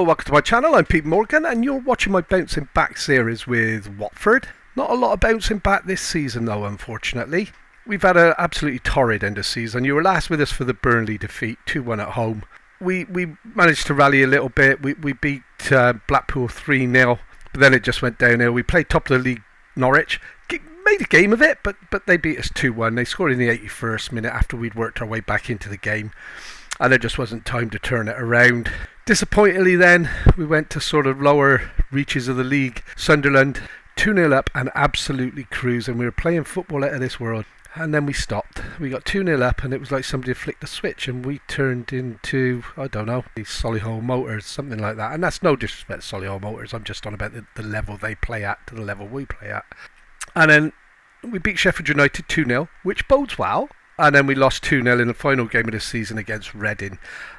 Hello, welcome to my channel. I'm Pete Morgan and you're watching my bouncing back series with Watford. Not a lot of bouncing back this season though, unfortunately. We've had an absolutely torrid end of season. You were last with us for the Burnley defeat, 2-1 at home. We managed to rally a little bit. We beat Blackpool 3-0, but then it just went downhill. We played top of the league Norwich. Made a game of it, but they beat us 2-1. They scored in the 81st minute after we'd worked our way back into the game. And there just wasn't time to turn it around. Disappointingly then, we went to sort of lower reaches of the league. Sunderland, 2-0 up and absolutely cruising. We were playing football out of this world. And then we stopped. We got 2-0 up and it was like somebody had flicked a switch and we turned into, I don't know, these Solihull Motors, something like that. And that's no disrespect to Solihull Motors. I'm just on about the level they play at to the level we play at. And then we beat Sheffield United 2-0, which bodes well. And then we lost 2-0 in the final game of the season against Reading.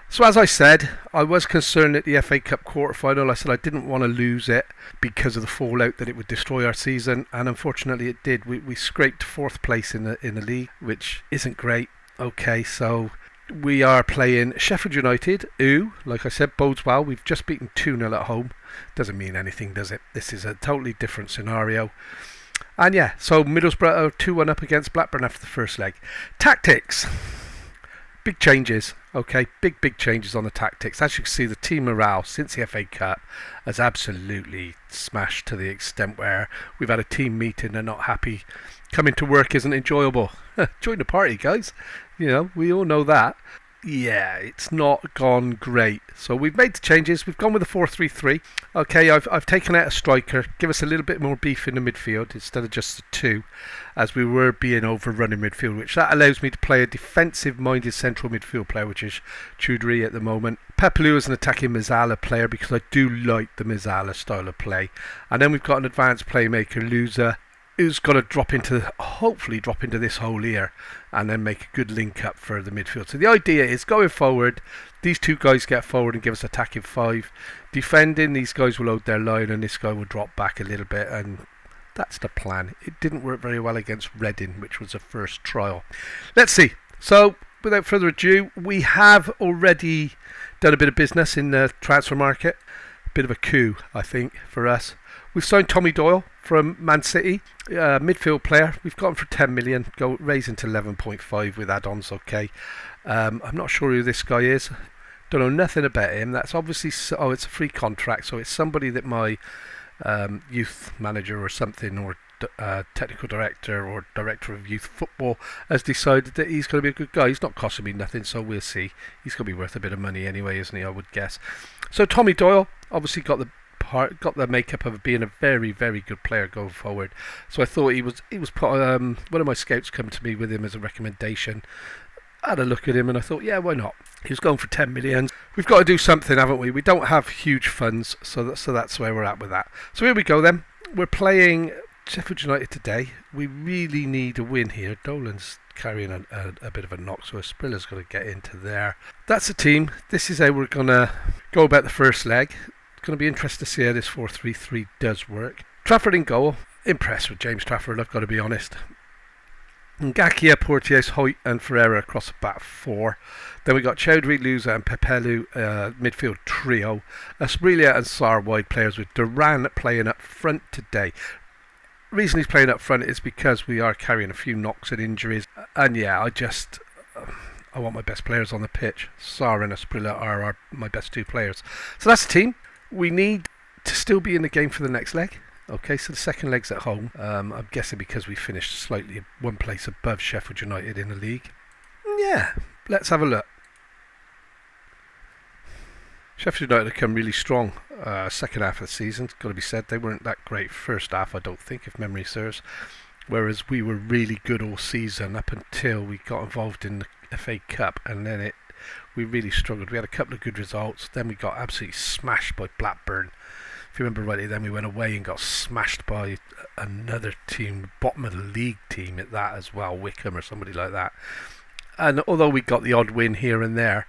So as I said, I was concerned at the FA Cup quarter-final. I said I didn't want to lose it because of the fallout that it would destroy our season. And unfortunately it did. We scraped 4th place in the league, which isn't great. Okay, so we are playing Sheffield United, who, like I said, bodes well. We've just beaten 2-0 at home. Doesn't mean anything, does it? This is a totally different scenario. And yeah, so Middlesbrough are 2-1 up against Blackburn after the first leg. Tactics. Big changes. Okay, big changes on the tactics. As you can see, the team morale since the FA Cup has absolutely smashed to the extent where we've had a team meeting. They're not happy. Coming to work isn't enjoyable. Join the party, guys. You know, we all know that. Yeah, it's not gone great. So we've made the changes. We've gone with a 4-3-3. Okay, I've taken out a striker. Give us a little bit more beef in the midfield instead of just the 2, as we were being overrun in midfield, which that allows me to play a defensive-minded central midfield player, which is Choudhury at the moment. Pepelu is an attacking Mizala player because I do like the Mizala style of play. And then we've got an advanced playmaker, Luza, who's got to hopefully drop into this hole here and then make a good link up for the midfield. So the idea is going forward, these 2 guys get forward and give us attacking 5. Defending, these guys will hold their line and this guy will drop back a little bit, and that's the plan. It didn't work very well against Reading, which was a first trial. Let's see. So without further ado, we have already done a bit of business in the transfer market. A bit of a coup, I think, for us. We've signed Tommy Doyle from Man City, midfield player. We've got him for 10 million, raising to 11.5 with add-ons. Okay, I'm not sure who this guy is. Don't know nothing about him. That's obviously it's a free contract, so it's somebody that my youth manager or something, or technical director or director of youth football has decided that he's going to be a good guy. He's not costing me nothing, so we'll see. He's going to be worth a bit of money anyway, isn't he? I would guess. So Tommy Doyle obviously got the makeup of being a very, very good player going forward. So I thought he was put. One of my scouts come to me with him as a recommendation. I had a look at him and I thought, yeah, why not? He was going for 10 million. We've got to do something, haven't we? We don't have huge funds, so that's where we're at with that. So here we go then. We're playing Sheffield United today. We really need a win here. Dolan's carrying a bit of a knock, so Aspriller's going to get into there. That's the team. This is how we're going to go about the first leg. Going to be interesting to see how this 4-3-3 does work. Trafford in goal. Impressed with James Trafford, I've got to be honest. Ngakia, Porteous, Hoyt and Ferreira across the back 4. Then we got Choudhury, Luza and Pepelu, midfield trio. Asprilla and Sarr wide players, with Duran playing up front today. The reason he's playing up front is because we are carrying a few knocks and injuries. And yeah, I want my best players on the pitch. Sarr and Asprilla are my best 2 players. So that's the team. We need to still be in the game for the next leg. Okay, so the second leg's at home. I'm guessing because we finished slightly 1 place above Sheffield United in the league. Yeah, let's have a look. Sheffield United have come really strong second half of the season. It's got to be said, they weren't that great first half, I don't think, if memory serves. Whereas we were really good all season up until we got involved in the FA Cup, and then we really struggled. We had a couple of good results, then we got absolutely smashed by Blackburn. If you remember rightly, then we went away and got smashed by another team, bottom of the league team at that as well, Wickham or somebody like that. And although we got the odd win here and there,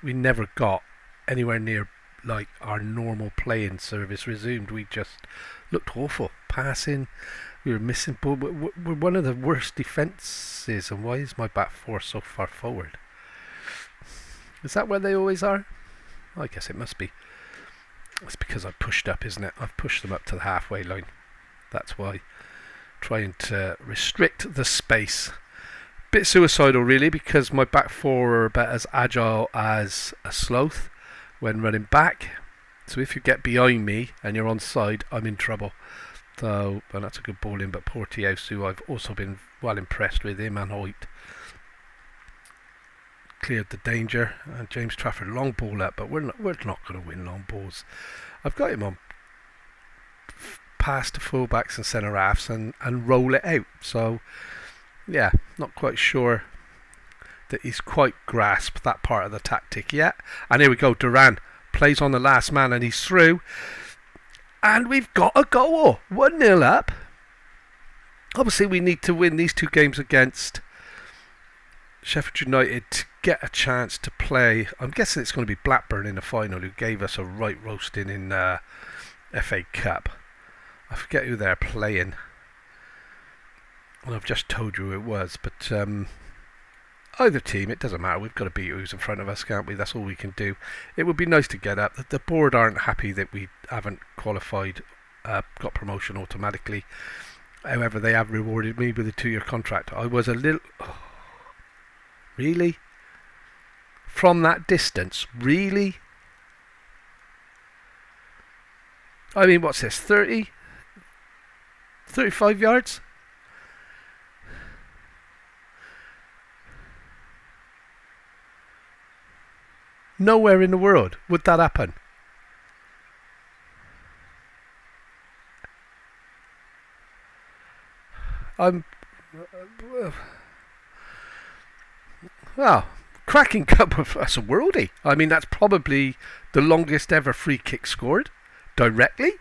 we never got anywhere near like our normal playing service resumed. We just looked awful. Passing, we were missing, but we're one of the worst defences. And why is my back 4 so far forward? Is that where they always are? I guess it must be. It's because I pushed up, isn't it? I've pushed them up to the halfway line. That's why. Trying to restrict the space. Bit suicidal, really, because my back four are about as agile as a sloth when running back. So if you get behind me and you're on side, I'm in trouble. So, well, that's a good ball in, but Porteous, who I've also been well impressed with, him and Hoyt, cleared the danger. And James Trafford, long ball up, but we're not going to win long balls. I've got him on pass to fullbacks and centre halves and roll it out. So, yeah, not quite sure that he's quite grasped that part of the tactic yet. And here we go, Duran plays on the last man and he's through. And we've got a goal. 1-0 up. Obviously, we need to win these two games against Sheffield United to get a chance to play. I'm guessing it's going to be Blackburn in the final, who gave us a right roasting in FA Cup. I forget who they're playing. And I've just told you who it was. But either team, it doesn't matter. We've got to beat who's in front of us, can't we? That's all we can do. It would be nice to get up. The board aren't happy that we haven't qualified, got promotion automatically. However, they have rewarded me with a 2-year contract. I was a little... Oh, really? From that distance? Really? I mean, what's this? 30? 35 yards? Nowhere in the world would that happen. Well, cracking cup of that's a worldie. I mean, that's probably the longest ever free kick scored directly.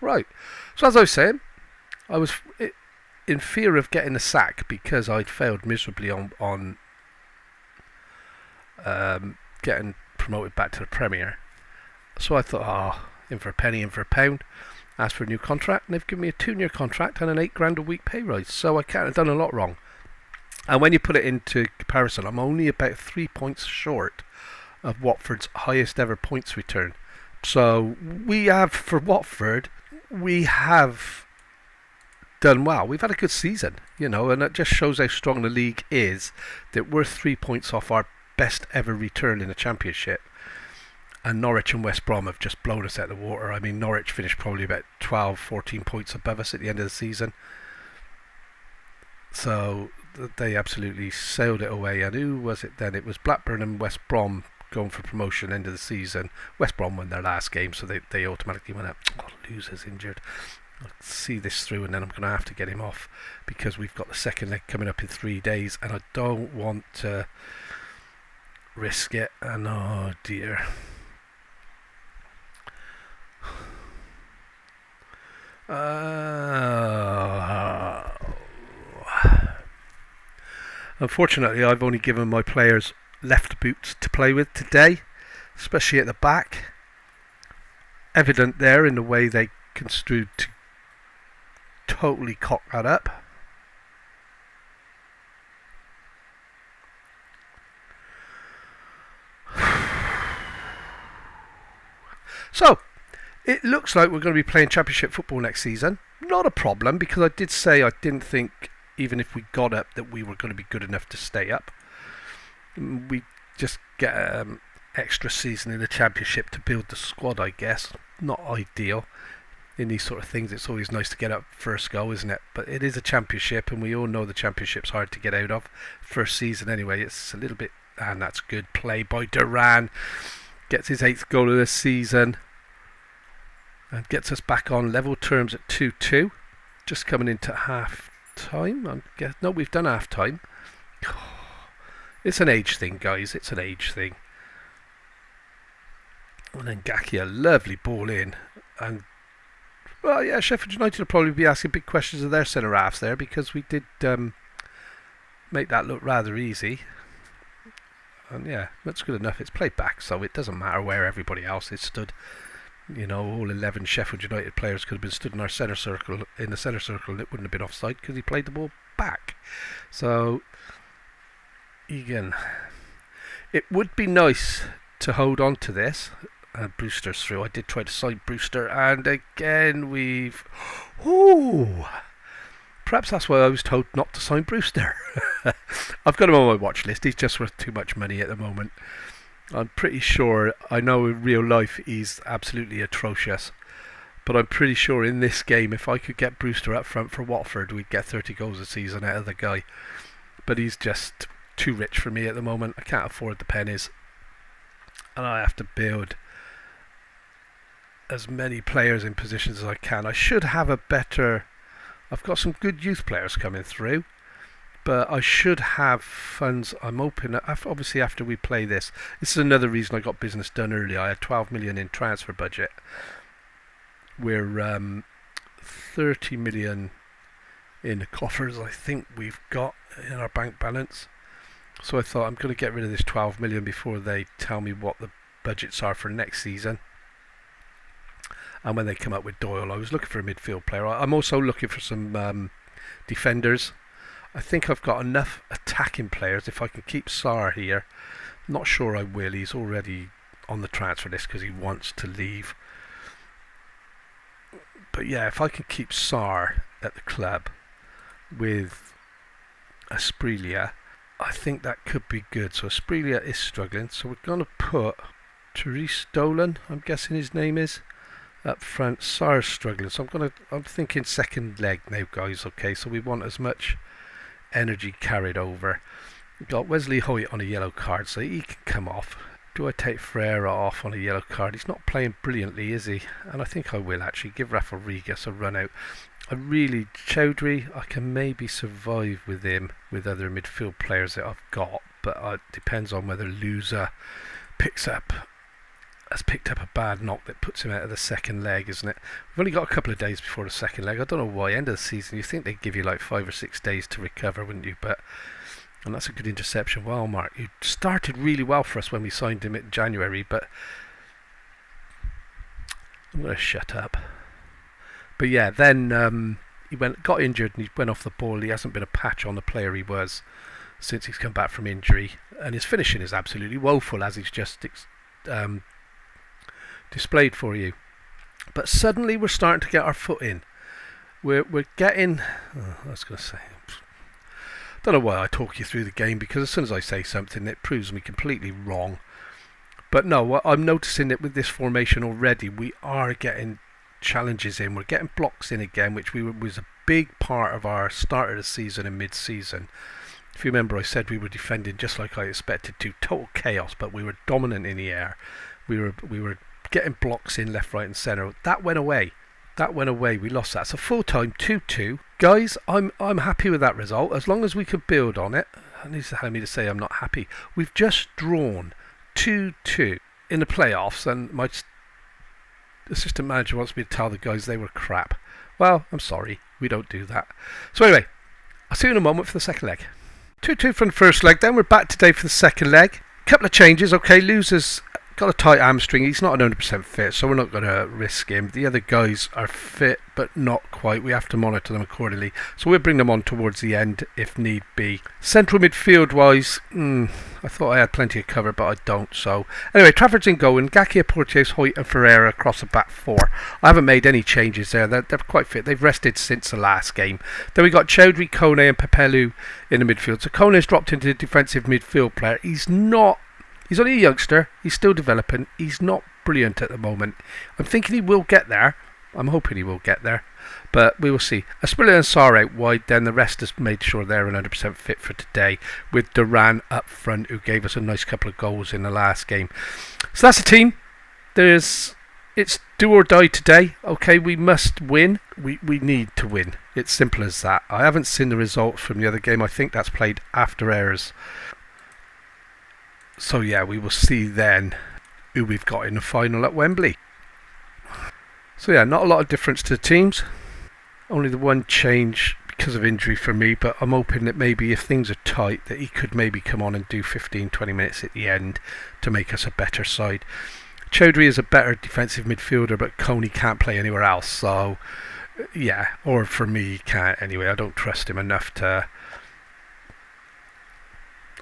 Right. So as I was saying, I was in fear of getting a sack because I'd failed miserably on getting promoted back to the Premier. So I thought, in for a penny, in for a pound. Asked for a new contract, and they've given me a 2-year contract and an £8,000 a week pay rise. So I can't have done a lot wrong. And when you put it into comparison, I'm only about 3 points short of Watford's highest ever points return. So we have, for Watford, we have done well. We've had a good season, and it just shows how strong the league is, that we're 3 points off our best ever return in the Championship. And Norwich and West Brom have just blown us out of the water. I mean, Norwich finished probably about 12, 14 points above us at the end of the season. So they absolutely sailed it away. And who was it then? It was Blackburn and West Brom going for promotion end of the season. West Brom won their last game, so they automatically went up. Loser's injured. I'll see this through, and then I'm going to have to get him off because we've got the second leg coming up in 3 days, and I don't want to risk it. And oh dear. Unfortunately, I've only given my players left boots to play with today, especially at the back. Evident there in the way they construed to totally cock that up. So, it looks like we're going to be playing Championship football next season. Not a problem, because I did say I didn't think, even if we got up, that we were going to be good enough to stay up. We just get extra season in the Championship to build the squad, I guess. Not ideal. In these sort of things, it's always nice to get up first go, isn't it? But it is a Championship, and we all know the Championship's hard to get out of. First season anyway, it's a little bit... And that's good play by Duran. Gets his 8th goal of the season. And gets us back on level terms at 2-2. Just coming into half time. No, we've done half time. It's an age thing, guys. It's an age thing. And then Gaki, a lovely ball in. And, well, yeah, Sheffield United will probably be asking big questions of their centre halves there, because we did make that look rather easy. And yeah, that's good enough. It's played back, so it doesn't matter where everybody else is stood. All 11 Sheffield United players could have been stood in our centre circle, and it wouldn't have been offside because he played the ball back. So Egan. It would be nice to hold on to this. Brewster's through. I did try to sign Brewster, and again we've... Ooh! Perhaps that's why I was told not to sign Brewster. I've got him on my watch list. He's just worth too much money at the moment. I'm pretty sure, I know in real life he's absolutely atrocious, but I'm pretty sure in this game, if I could get Brewster up front for Watford, we'd get 30 goals a season out of the guy. But he's just too rich for me at the moment. I can't afford the pennies, and I have to build as many players in positions as I can. I should have a better... I've got some good youth players coming through, but I should have funds. I'm hoping, obviously after we play this is another reason I got business done early. I had 12 million in transfer budget. We're 30 million in the coffers, I think we've got in our bank balance. So I thought I'm going to get rid of this 12 million before they tell me what the budgets are for next season. And when they come up with Doyle, I was looking for a midfield player. I'm also looking for some defenders. I think I've got enough attacking players. If I can keep Sarr here, not sure I will. He's already on the transfer list because he wants to leave. But yeah, if I can keep Sarr at the club with Asprilla, I think that could be good. So Asprilla is struggling. So we're going to put Therese Dolan, I'm guessing his name is, up front. Sarr's struggling. So I'm thinking second leg now, guys. Okay, so we want as much energy carried over. We've got Wesley Hoyt on a yellow card, so he can come off. Do I take Ferreira off on a yellow card? He's not playing brilliantly, is he? And I think I will actually give Rafa Rodriguez a run out. Chowdhury, I can maybe survive with him with other midfield players that I've got, but it depends on whether Louza has picked up a bad knock that puts him out of the second leg, isn't it? We've only got a couple of days before the second leg. I don't know why. End of the season, you think they'd give you like 5 or 6 days to recover, wouldn't you? And that's a good interception. Well, Mark, you started really well for us when we signed him in January, but I'm going to shut up. But yeah, then he got injured and he went off the ball. He hasn't been a patch on the player he was since he's come back from injury, and his finishing is absolutely woeful, as he's just displayed for you. But suddenly we're starting to get our foot in. We're getting... I was going to say... Don't know why I talk you through the game, because as soon as I say something it proves me completely wrong. But no, I'm noticing that with this formation already we are getting challenges in. We're getting blocks in again, which was a big part of our start of the season and mid-season. If you remember, I said we were defending just like I expected to. Total chaos, but we were dominant in the air. We were getting blocks in left, right and centre. That went away. We lost that. So full time 2-2. Guys, I'm happy with that result as long as we can build on it. And this is how me to say I'm not happy. We've just drawn 2-2 in the playoffs, and my assistant manager wants me to tell the guys they were crap. Well, I'm sorry, we don't do that. So anyway, I'll see you in a moment for the second leg. 2-2 from the first leg, then we're back today for the second leg. Couple of changes, okay. Losers got a tight hamstring. He's not 100% fit, so we're not going to risk him. The other guys are fit, but not quite. We have to monitor them accordingly. So we'll bring them on towards the end if need be. Central midfield-wise, I thought I had plenty of cover, but I don't. So anyway, Trafford's in goal, and Gakia, Porteous, Hoyt and Ferreira across the back four. I haven't made any changes there. They're quite fit. They've rested since the last game. Then we got Chowdhury, Kone and Pepelu in the midfield. So Kone's dropped into the defensive midfield player. He's only a youngster. He's still developing. He's not brilliant at the moment. I'm thinking he will get there. I'm hoping he will get there. But we will see. Asprilla and Sarr out wide. Then the rest has made sure they're 100% fit for today. With Duran up front, who gave us a nice couple of goals in the last game. So that's the team. It's do or die today. Okay, we must win. We need to win. It's simple as that. I haven't seen the results from the other game. I think that's played after errors. So yeah, we will see then who we've got in the final at Wembley. So yeah, not a lot of difference to the teams. Only the one change because of injury for me, but I'm hoping that maybe if things are tight that he could maybe come on and do 15-20 minutes at the end to make us a better side. Chowdhury is a better defensive midfielder, but Coney can't play anywhere else. So yeah, or for me he can't anyway. I don't trust him enough to...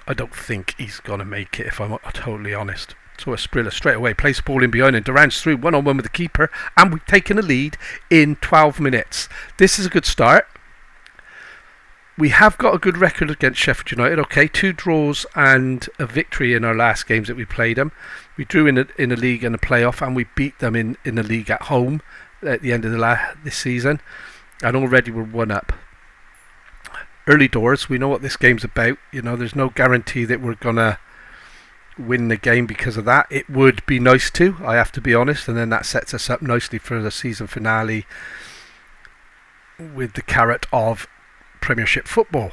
I don't think he's going to make it, if I'm totally honest. So Asprilla straight away plays the ball in behind, and Duran's through 1-on-1 with the keeper, and we've taken a lead in 12 minutes. This is a good start. We have got a good record against Sheffield United. Okay, 2 draws and a victory in our last games that we played them. We drew in a league and a playoff, and we beat them in the league at home at the end of this season, and already we're 1 up. Early doors, we know what this game's about. You know, there's no guarantee that we're gonna win the game because of that. It would be nice to, I have to be honest, and then that sets us up nicely for the season finale with the carrot of Premiership football.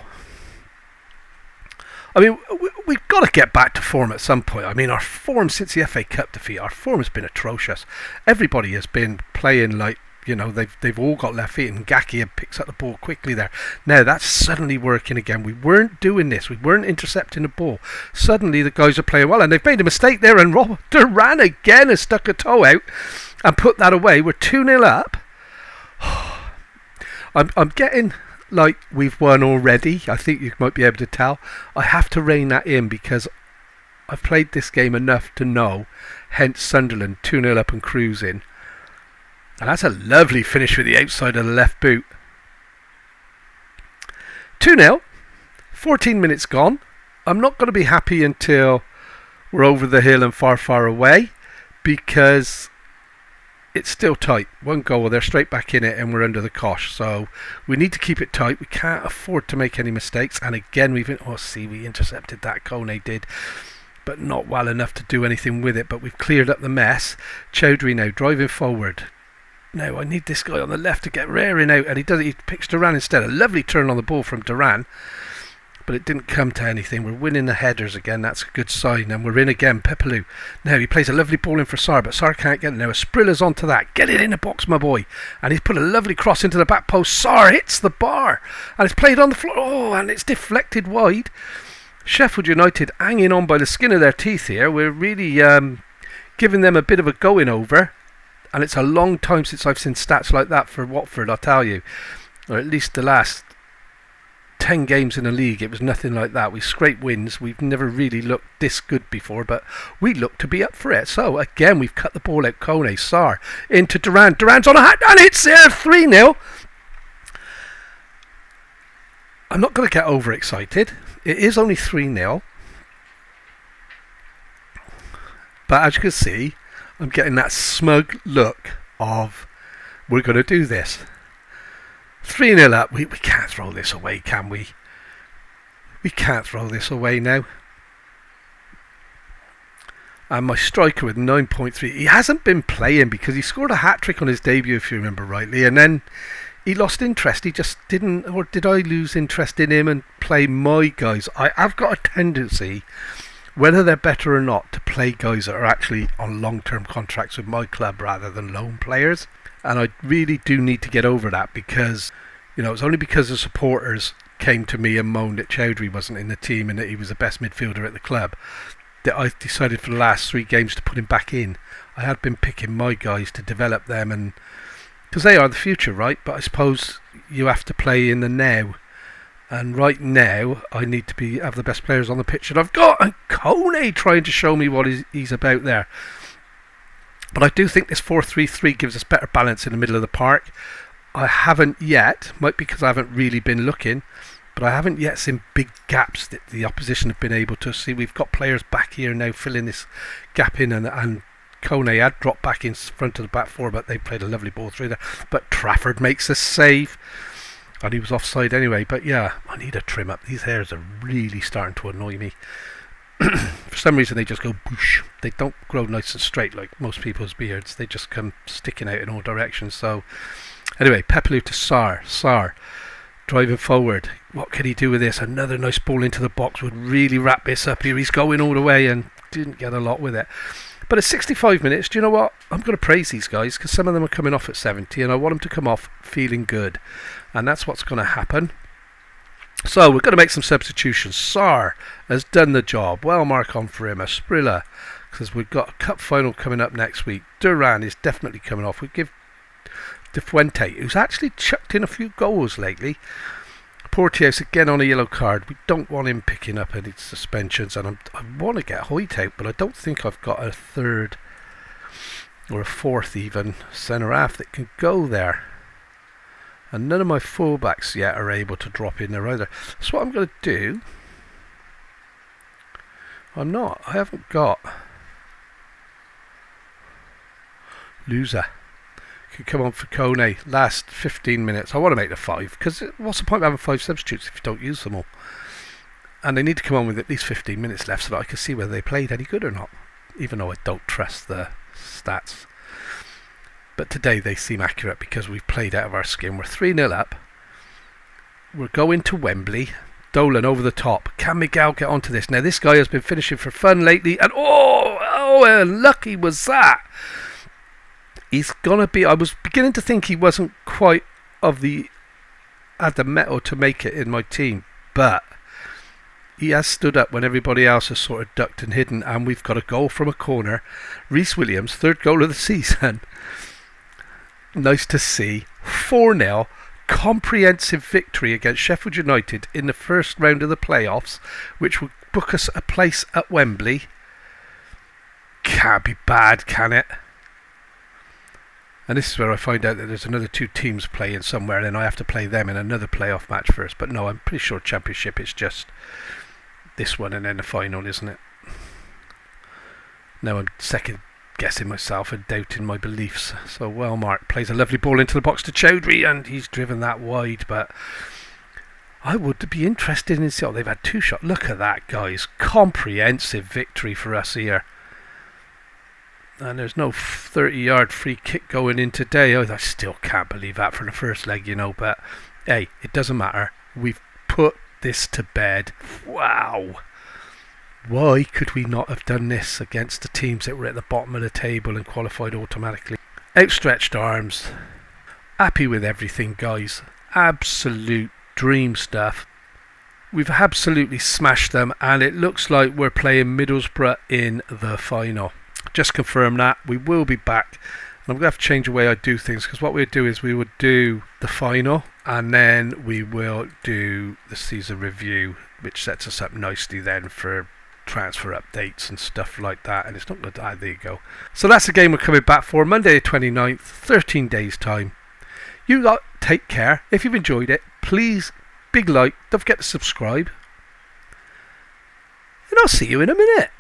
I mean, we've got to get back to form at some point. I mean, our form since the FA Cup defeat, our form has been atrocious. Everybody has been playing like, you know, they've all got left feet, and Gaki picks up the ball quickly there. Now that's suddenly working again. We weren't doing this. We weren't intercepting the ball. Suddenly the guys are playing well, and they've made a mistake there, and Rob Duran again has stuck a toe out and put that away. We're 2-0 up. I'm getting like we've won already. I think you might be able to tell. I have to rein that in because I've played this game enough to know, hence Sunderland 2-0 up and cruising. And that's a lovely finish with the outside of the left boot. 2-0, 14 minutes gone. I'm not going to be happy until we're over the hill and far, far away, because it's still tight. 1 goal, they're straight back in it, and we're under the cosh. So we need to keep it tight. We can't afford to make any mistakes. And again, we intercepted that. Kone did, but not well enough to do anything with it. But we've cleared up the mess. Chowdhury now driving forward. Now I need this guy on the left to get rearing out, and he does it. He picks Duran instead. A lovely turn on the ball from Duran, but it didn't come to anything. We're winning the headers again. That's a good sign, and we're in again. Pepelu. Now he plays a lovely ball in for Sarr, but Sarr can't get it. Now Asprilla's onto that. Get it in the box, my boy. And he's put a lovely cross into the back post. Sarr hits the bar, and it's played on the floor. Oh, and it's deflected wide. Sheffield United hanging on by the skin of their teeth here. We're really giving them a bit of a going over. And it's a long time since I've seen stats like that for Watford, I'll tell you. Or at least the last 10 games in the league, it was nothing like that. We scrape wins. We've never really looked this good before, but we look to be up for it. So, again, we've cut the ball out. Kone, Sarr, into Duran. Duran's on a hat, and it's 3-0. I'm not going to get overexcited. It is only 3-0. But as you can see, I'm getting that smug look of, we're going to do this. 3-0 up. We can't throw this away, can we? We can't throw this away now. And my striker with 9.3. He hasn't been playing because he scored a hat-trick on his debut, if you remember rightly. And then he lost interest. He just didn't, or did I lose interest in him and play my guys? I've got a tendency, whether they're better or not, to play guys that are actually on long-term contracts with my club rather than loan players. And I really do need to get over that, because, you know, it's only because the supporters came to me and moaned that Chowdhury wasn't in the team and that he was the best midfielder at the club that I decided for the last 3 games to put him back in. I had been picking my guys to develop them, and because they are the future, right? But I suppose you have to play in the now. And right now, I need to have the best players on the pitch that I've got. And Kone trying to show me what he's about there. But I do think this 4-3-3 gives us better balance in the middle of the park. I haven't yet, might be because I haven't really been looking, but I haven't yet seen big gaps that the opposition have been able to see. We've got players back here now filling this gap in, and Kone had dropped back in front of the back 4, but they played a lovely ball through there. But Trafford makes a save. And he was offside anyway. But yeah, I need a trim up. These hairs are really starting to annoy me. For some reason they just go boosh. They don't grow nice and straight like most people's beards. They just come sticking out in all directions. So anyway, Pepelu to Sarr. Sarr driving forward. What can he do with this? Another nice ball into the box would really wrap this up here. He's going all the way and didn't get a lot with it. But at 65 minutes, do you know what? I'm going to praise these guys, because some of them are coming off at 70 and I want them to come off feeling good. And that's what's going to happen. So we're going to make some substitutions. Sarr has done the job. Well, mark on for him. Asprilla, because we've got a cup final coming up next week. Duran is definitely coming off. We give De Fuente, who's actually chucked in a few goals lately. Porteous again on a yellow card. We don't want him picking up any suspensions, and I want to get Hoyt out, but I don't think I've got a third or a fourth even centre half that can go there. And none of my fullbacks yet are able to drop in there either. So what I'm going to do, I haven't got Loser. Can come on for Kone last 15 minutes. I want to make the 5 because what's the point of having 5 substitutes if you don't use them all? And they need to come on with at least 15 minutes left so that I can see whether they played any good or not, even though I don't trust the stats. But today they seem accurate because we've played out of our skin. We're 3-0 up. We're going to Wembley. Dolan over the top. Can Miguel get onto this? Now this guy has been finishing for fun lately, and how lucky was that? He's gonna be. I was beginning to think he wasn't quite had the mettle to make it in my team, but he has stood up when everybody else has sort of ducked and hidden, and we've got a goal from a corner. Reece Williams, 3rd goal of the season. Nice to see. 4-0, comprehensive victory against Sheffield United in the first round of the playoffs, which will book us a place at Wembley. Can't be bad, can it? And this is where I find out that there's another 2 teams playing somewhere, and then I have to play them in another playoff match first. But no, I'm pretty sure Championship it's just this one and then the final, isn't it? Now I'm second guessing myself and doubting my beliefs. So well, Mark plays a lovely ball into the box to Chowdhury, and he's driven that wide. But I would be interested in seeing. They've had 2 shots. Look at that, guys! Comprehensive victory for us here. And there's no 30-yard free kick going in today. I still can't believe that for the first leg, you know. But hey, it doesn't matter. We've put this to bed. Wow. Why could we not have done this against the teams that were at the bottom of the table and qualified automatically? Outstretched arms. Happy with everything, guys. Absolute dream stuff. We've absolutely smashed them, and it looks like we're playing Middlesbrough in the final. Just confirm that. We will be back. And I'm going to have to change the way I do things, because what we'll do is we would do the final and then we will do the season review, which sets us up nicely then for transfer updates and stuff like that. And it's not good. There you go. So that's the game we're coming back for Monday the 29th, 13 days time. You lot take care. If you've enjoyed it, please big like, don't forget to subscribe, and I'll see you in a minute.